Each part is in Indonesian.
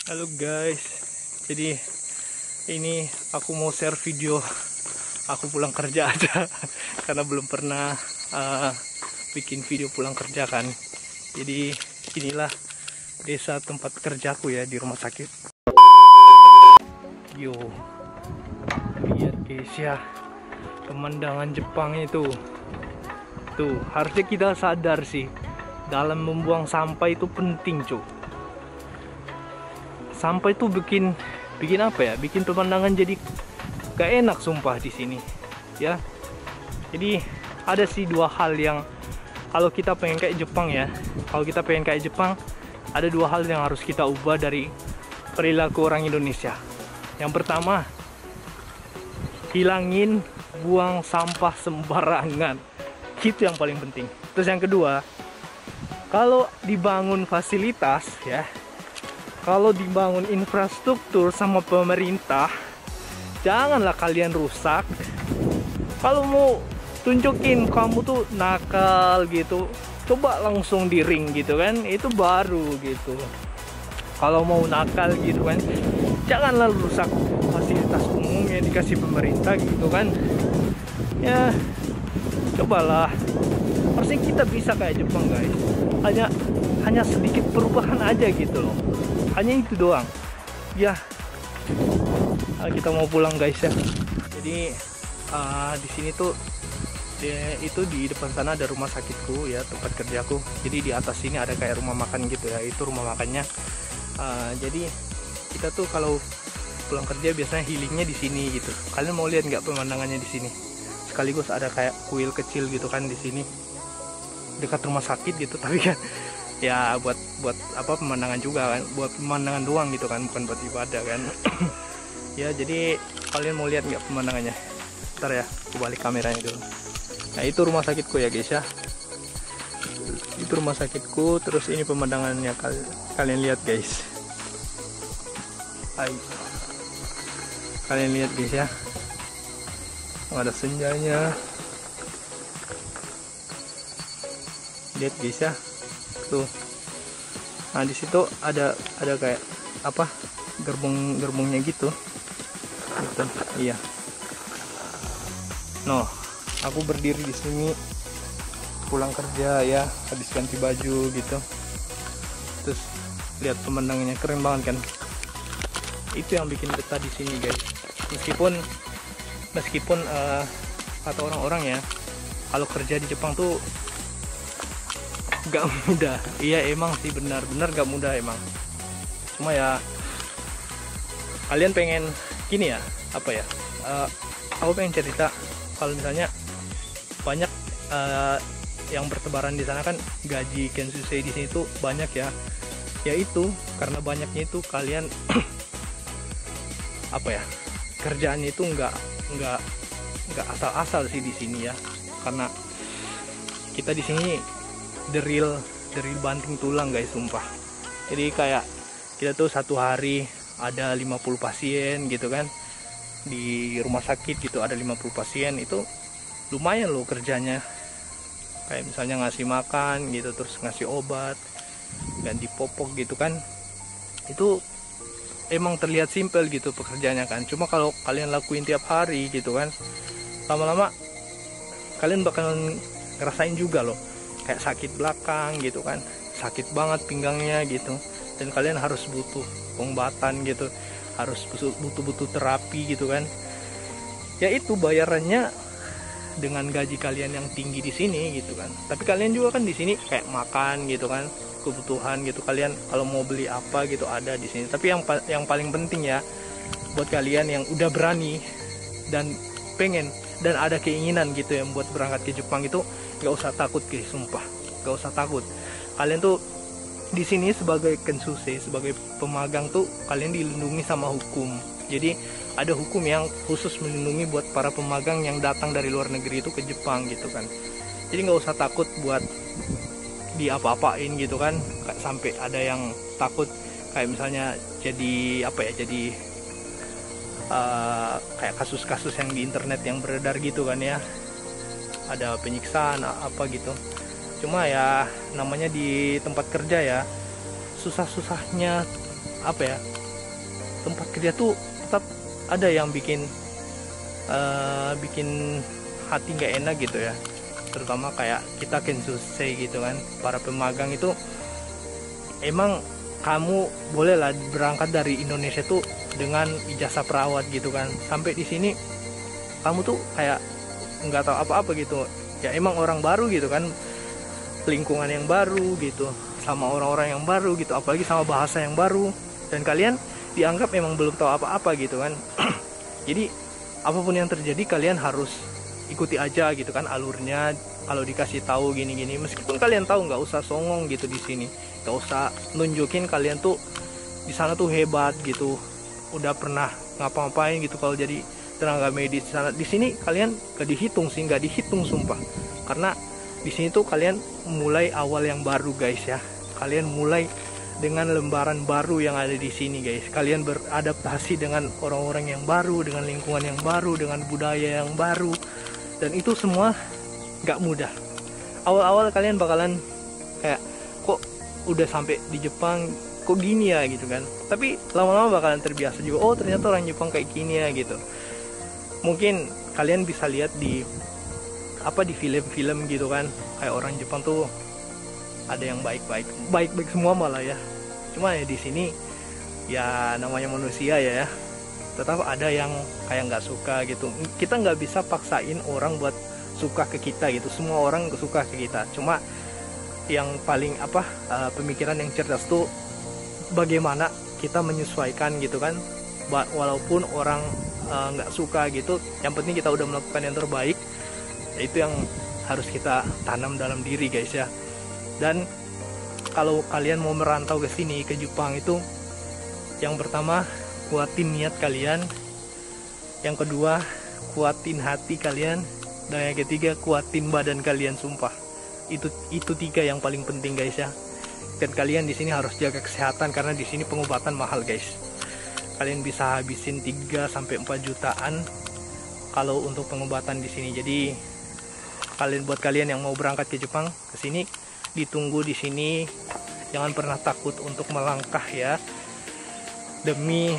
Halo guys, jadi ini aku mau share video aku pulang kerja aja karena belum pernah bikin video pulang kerja kan. Jadi inilah desa tempat kerjaku ya, di rumah sakit. Yo, lihat guys ya, pemandangan Jepang itu. Tuh, harusnya kita sadar sih, dalam membuang sampah itu penting cuy. Sampah itu bikin apa ya? Bikin pemandangan jadi gak enak sumpah di sini, ya. Jadi ada sih dua hal yang kalau kita pengen kayak Jepang ya, kalau kita pengen kayak Jepang, ada dua hal yang harus kita ubah dari perilaku orang Indonesia. Yang pertama, hilangin buang sampah sembarangan. Itu yang paling penting. Terus yang kedua, kalau dibangun fasilitas ya, kalau dibangun infrastruktur sama pemerintah, janganlah kalian rusak. Kalau mau tunjukin kamu tuh nakal gitu, coba langsung di ring gitu kan, itu baru gitu. Kalau mau nakal gitu kan, janganlah rusak fasilitas umum yang dikasih pemerintah gitu kan. Ya, cobalah. Harusnya kita bisa kayak Jepang guys. Hanya sedikit perubahan aja gitu loh. Hanya itu doang ya. Kita mau pulang guys ya. Jadi di sini tuh itu di depan sana ada rumah sakitku ya, tempat kerjaku. Jadi di atas sini ada kayak rumah makan gitu ya, itu rumah makannya. Jadi kita tuh kalau pulang kerja biasanya healingnya di sini gitu. Kalian mau lihat nggak pemandangannya di sini? Sekaligus ada kayak kuil kecil gitu kan di sini dekat rumah sakit gitu, tapi kan ya buat apa, pemandangan juga kan, buat pemandangan doang gitu kan, bukan buat ibadah kan. Ya jadi kalian mau lihat nggak pemandangannya? Ntar ya, aku balik kameranya dulu. Nah itu rumah sakitku ya guys ya, itu rumah sakitku. Terus ini pemandangannya, kalian lihat guys. Hai, kalian lihat guys ya, ada senjanya. Lihat guys ya, tuh. Nah di situ ada kayak apa, gerbongnya gitu. Iya. Noh, aku berdiri di sini pulang kerja ya, habis ganti baju gitu. Terus lihat pemandangannya, keren banget kan? Itu yang bikin betah di sini guys. Meskipun kata orang-orang ya, kalau kerja di Jepang tuh gak mudah. Iya emang sih, benar-benar gak mudah emang. Cuma ya kalian pengen gini ya, apa ya, aku pengen cerita kalau misalnya banyak yang bertebaran di sana kan, gaji Kensusei di sini tuh banyak ya. Yaitu karena banyaknya itu kalian apa ya, kerjaannya itu nggak asal-asal sih di sini ya. Karena kita di sini the real banting tulang guys, sumpah. Jadi kayak kita tuh satu hari ada 50 pasien gitu kan, di rumah sakit gitu ada 50 pasien. Itu lumayan loh kerjanya. Kayak misalnya ngasih makan gitu, terus ngasih obat, ganti popok gitu kan. Itu emang terlihat simpel gitu pekerjaannya kan. Cuma kalau kalian lakuin tiap hari gitu kan, lama-lama kalian bakalan ngerasain juga loh, kayak sakit belakang gitu kan, sakit banget pinggangnya gitu, dan kalian harus butuh pengobatan gitu, harus butuh terapi gitu kan. Ya itu bayarannya dengan gaji kalian yang tinggi di sini gitu kan. Tapi kalian juga kan di sini kayak makan gitu kan, kebutuhan gitu, kalian kalau mau beli apa gitu ada di sini. Tapi yang paling penting ya, buat kalian yang udah berani dan pengen dan ada keinginan gitu yang buat berangkat ke Jepang itu, gak usah takut guys, sumpah gak usah takut. Kalian tuh di sini sebagai Kensusei, sebagai pemagang tuh kalian dilindungi sama hukum. Jadi ada hukum yang khusus melindungi buat para pemagang yang datang dari luar negeri itu ke Jepang gitu kan. Jadi nggak usah takut buat diapa-apain gitu kan, sampai ada yang takut kayak misalnya jadi apa ya, jadi kayak kasus-kasus yang di internet yang beredar gitu kan ya, ada penyiksaan apa gitu. Cuma ya namanya di tempat kerja ya, susah-susahnya apa ya, tempat kerja tuh tetap ada yang bikin bikin hati nggak enak gitu ya, terutama kayak kita Kensusei gitu kan, para pemagang itu emang kamu bolehlah berangkat dari Indonesia tuh dengan ijazah perawat gitu kan, sampai di sini kamu tuh kayak nggak tahu apa-apa gitu ya, emang orang baru gitu kan, lingkungan yang baru gitu, sama orang-orang yang baru gitu, apalagi sama bahasa yang baru, dan kalian dianggap emang belum tahu apa-apa gitu kan. Jadi apapun yang terjadi kalian harus ikuti aja gitu kan alurnya. Kalau dikasih tahu gini-gini, meskipun kalian tahu, nggak usah songong gitu di sini, nggak usah nunjukin kalian tuh di sana tuh hebat gitu, udah pernah ngapa-ngapain gitu kalau jadi tenaga medis di sana. Di sini kalian gak dihitung sih, nggak dihitung sumpah, karena di sini tuh kalian mulai awal yang baru guys ya. Kalian mulai dengan lembaran baru yang ada di sini guys. Kalian beradaptasi dengan orang-orang yang baru, dengan lingkungan yang baru, dengan budaya yang baru, dan itu semua nggak mudah. Awal-awal kalian bakalan kayak, kok udah sampai di Jepang kok gini ya gitu kan, tapi lama-lama bakalan terbiasa juga. Oh ternyata orang Jepang kayak gini ya gitu. Mungkin kalian bisa lihat di film-film gitu kan, kayak orang Jepang tuh ada yang baik-baik semua malah ya. Cuma ya di sini ya namanya manusia ya, tetap ada yang kayak nggak suka gitu. Kita nggak bisa paksain orang buat suka ke kita gitu, semua orang suka ke kita. Cuma yang paling pemikiran yang cerdas tuh bagaimana kita menyesuaikan gitu kan, walaupun orang nggak suka gitu, yang penting kita udah melakukan yang terbaik. Itu yang harus kita tanam dalam diri guys ya. Dan kalau kalian mau merantau ke sini, ke Jepang itu, yang pertama kuatin niat kalian, yang kedua kuatin hati kalian, dan yang ketiga kuatin badan kalian sumpah. Itu tiga yang paling penting guys ya. Dan kalian di sini harus jaga kesehatan, karena di sini pengobatan mahal guys. Kalian bisa habisin 3 sampai 4 jutaan kalau untuk pengobatan di sini. Jadi buat kalian yang mau berangkat ke Jepang, ke sini ditunggu di sini. Jangan pernah takut untuk melangkah ya, demi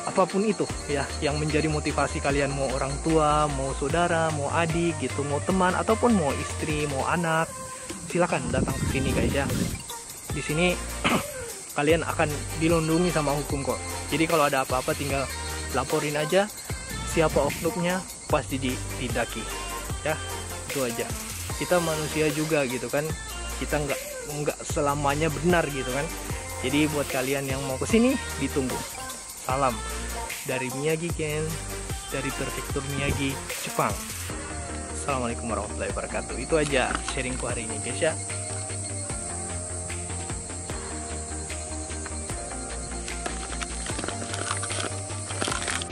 apapun itu ya yang menjadi motivasi kalian, mau orang tua, mau saudara, mau adik gitu, mau teman, ataupun mau istri, mau anak, silakan datang ke sini guys ya. Di sini kalian akan dilindungi sama hukum kok. Jadi kalau ada apa-apa tinggal laporin aja, siapa oknumnya pasti ditindaki ya. Itu aja. Kita manusia juga gitu kan, kita nggak selamanya benar gitu kan. Jadi buat kalian yang mau kesini ditunggu. Salam dari Miyagi Ken, dari Prefektur Miyagi, Jepang. Assalamualaikum warahmatullahi wabarakatuh. Itu aja sharingku hari ini guys ya.